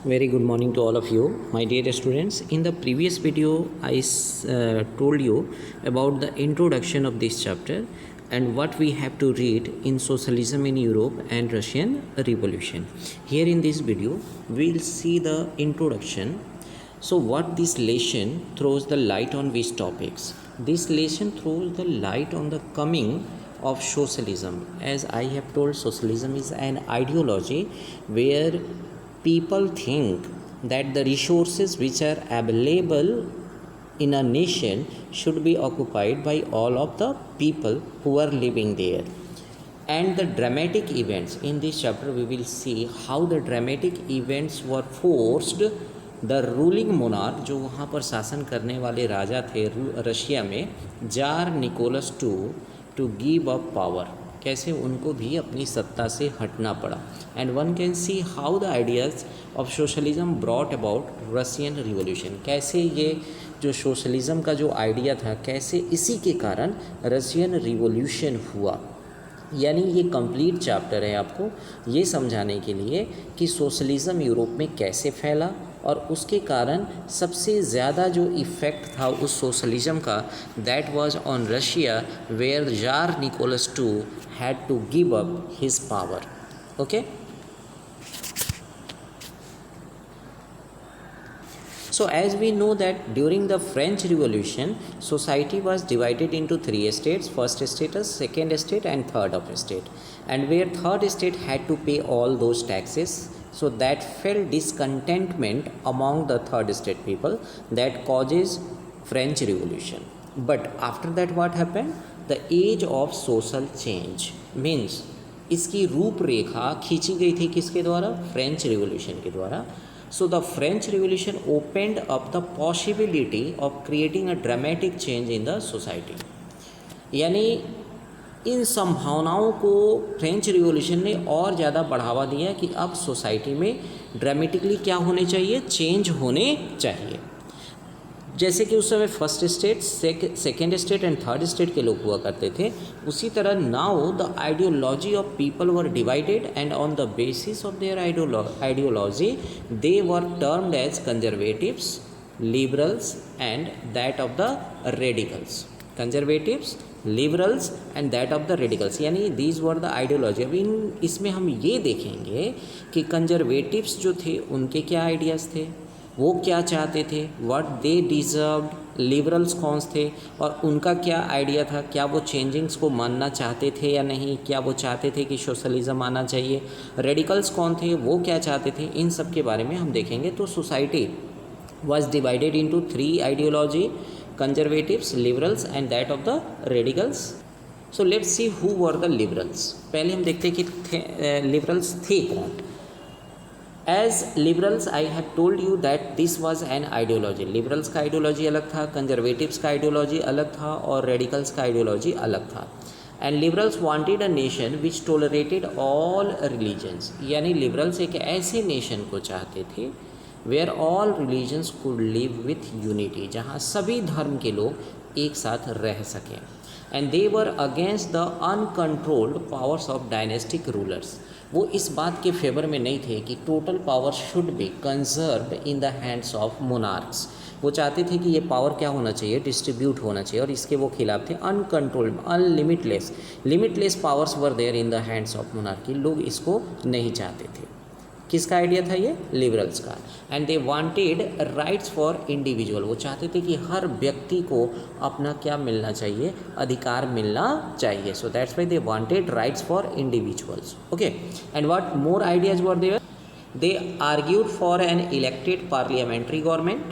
Very good morning to all of you, my dear students. In the previous video, I told you about the introduction of this chapter and what we have to read in Socialism in Europe and Russian Revolution. Here in this video, we'll see the introduction. So what this lesson throws the light on which topics? This lesson throws the light on the coming of socialism. As I have told, socialism is an ideology where people think that the resources which are available in a nation should be occupied by all of the people who are living there. And the dramatic events in this chapter, we will see how the dramatic events were forced the ruling monarch, जो वहाँ पर शासन करने वाले राजा थे Russia में, tsar Nicholas two give up power, कैसे उनको भी अपनी सत्ता से हटना पड़ा. And one can see how the ideas of socialism brought about Russian revolution, कैसे ये जो सोशलिज्म का जो आइडिया था, कैसे इसी के कारण रशियन रिवॉल्यूशन हुआ. यानी ये कंप्लीट चैप्टर है आपको ये समझाने के लिए कि सोशलिज्म यूरोप में कैसे फैला और उसके कारण सबसे ज़्यादा जो इफ़ेक्ट था उस सोशलिज्म का, that was on Russia where tsar Nicholas two had to give up his power. Okay, so as we know that during the French Revolution, society was divided into three estates: first estate, second estate and third of estate, and where third estate had to pay all those taxes, so that fell discontentment among the third estate people, that causes French Revolution. But after that what happened? The age of social change means इसकी रूपरेखा खींची गई थी किसके द्वारा? French revolution के द्वारा. So the French Revolution opened up the possibility of creating a dramatic change in the society. यानी इन संभावनाओं को फ्रेंच रिवॉल्यूशन ने और ज़्यादा बढ़ावा दिया कि अब सोसाइटी में ड्रामेटिकली क्या होने चाहिए? चेंज होने चाहिए. जैसे कि उस समय first state, second state and third state के लोग हुआ करते थे, उसी तरह now the ideology of people were divided and on the basis of their ideology they were termed as conservatives, liberals and that of the radicals. Conservatives, liberals and that of the radicals, यानी these were the ideology. अब इसमें हम ये देखेंगे कि conservatives जो थे उनके क्या आइडियाज़ थे, वो क्या चाहते थे, व्हाट दे डिज़र्व्ड. लिबरल्स कौन थे और उनका क्या आइडिया था, क्या वो चेंजिंग्स को मानना चाहते थे या नहीं, क्या वो चाहते थे कि सोशलिज्म आना चाहिए. रेडिकल्स कौन थे, वो क्या चाहते थे, इन सब के बारे में हम देखेंगे. तो society was divided into three ideology: conservatives, liberals and that of the radicals. So let's see who were the liberals. पहले हम देखते हैं कि लिबरल्स थे कौन. As liberals, I have told you that this was an ideology. Liberals का ideology अलग था, कंजर्वेटिव्स का आइडियोलॉजी अलग था और रेडिकल्स का आइडियोलॉजी अलग था. And liberals wanted a nation which tolerated all religions, यानी लिबरल्स एक ऐसे नेशन को चाहते थे where all religions could live with unity, जहाँ सभी धर्म के लोग एक साथ रह सकें. And they were against the uncontrolled powers of dynastic rulers. वो इस बात के फेवर में नहीं थे कि total power should be conserved in the hands of monarchs. वो चाहते थे कि ये पावर क्या होना चाहिए? डिस्ट्रीब्यूट होना चाहिए. और इसके वो खिलाफ थे uncontrolled, limitless powers were there in the hands of monarchy. लोग इसको नहीं चाहते थे. किसका आइडिया था ये? लिबरल्स का. And they wanted rights for individual. वो चाहते थे कि हर व्यक्ति को अपना क्या मिलना चाहिए? अधिकार मिलना चाहिए. So that's why they wanted rights for individuals. Okay, and what more ideas were there? They argued for an elected parliamentary government.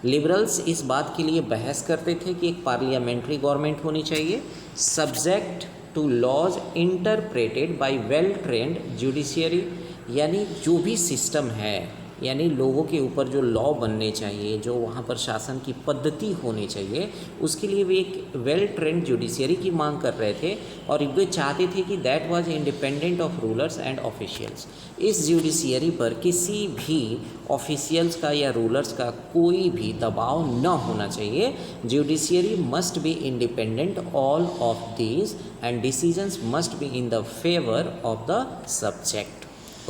Liberals इस बात के लिए बहस करते थे कि एक पार्लियामेंट्री गवर्नमेंट होनी चाहिए, subject to laws interpreted by well trained judiciary. यानी जो भी सिस्टम है, यानी लोगों के ऊपर जो लॉ बनने चाहिए, जो वहाँ पर शासन की पद्धति होनी चाहिए, उसके लिए वे एक वेल ट्रेंड जुडिशियरी की मांग कर रहे थे. और वे चाहते थे कि that was independent of rulers and officials. इस जुडिशियरी पर किसी भी ऑफिशियल्स का या रूलर्स का कोई भी दबाव न होना चाहिए. Judiciary must be independent all of these and decisions must be in the favour of the subject.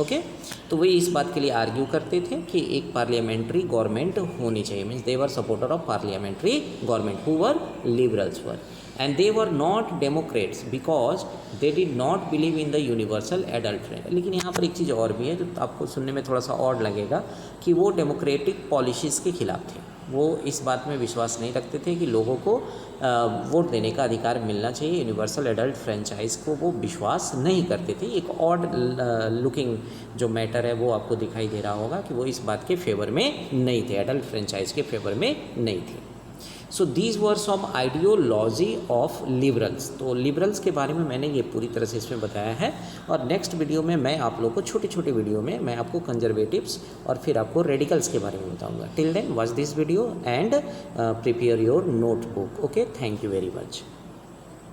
Okay तो वही इस बात के लिए आर्ग्यू करते थे कि एक पार्लियामेंट्री गवर्नमेंट होनी चाहिए, means they were supporter of parliamentary government who were liberals were, and they were not Democrats because they did not believe in the universal adult right. लेकिन यहाँ पर एक चीज़ और भी है जो आपको सुनने में थोड़ा सा ऑड लगेगा कि वो डेमोक्रेटिक पॉलिसीज़ के खिलाफ थे। वो इस बात में विश्वास नहीं रखते थे कि लोगों को वोट देने का अधिकार मिलना चाहिए, यूनिवर्सल एडल्ट फ्रेंचाइज को वो विश्वास नहीं करते थे। एक ऑड लुकिंग जो मैटर है वो आपको दिखाई दे रहा होगा कि वो इस बात के फेवर में नहीं थे, एडल्ट फ्रेंचाइज के फेवर में नहीं थे। So these were some ideology of liberals. तो लिबरल्स के बारे में मैंने ये पूरी तरह से इसमें बताया है, और नेक्स्ट वीडियो में मैं आप लोगों को छोटे छोटे वीडियो में मैं आपको कंजर्वेटिव्स और फिर आपको रेडिकल्स के बारे में बताऊंगा। Till then watch this video and prepare your notebook. Okay, thank you very much.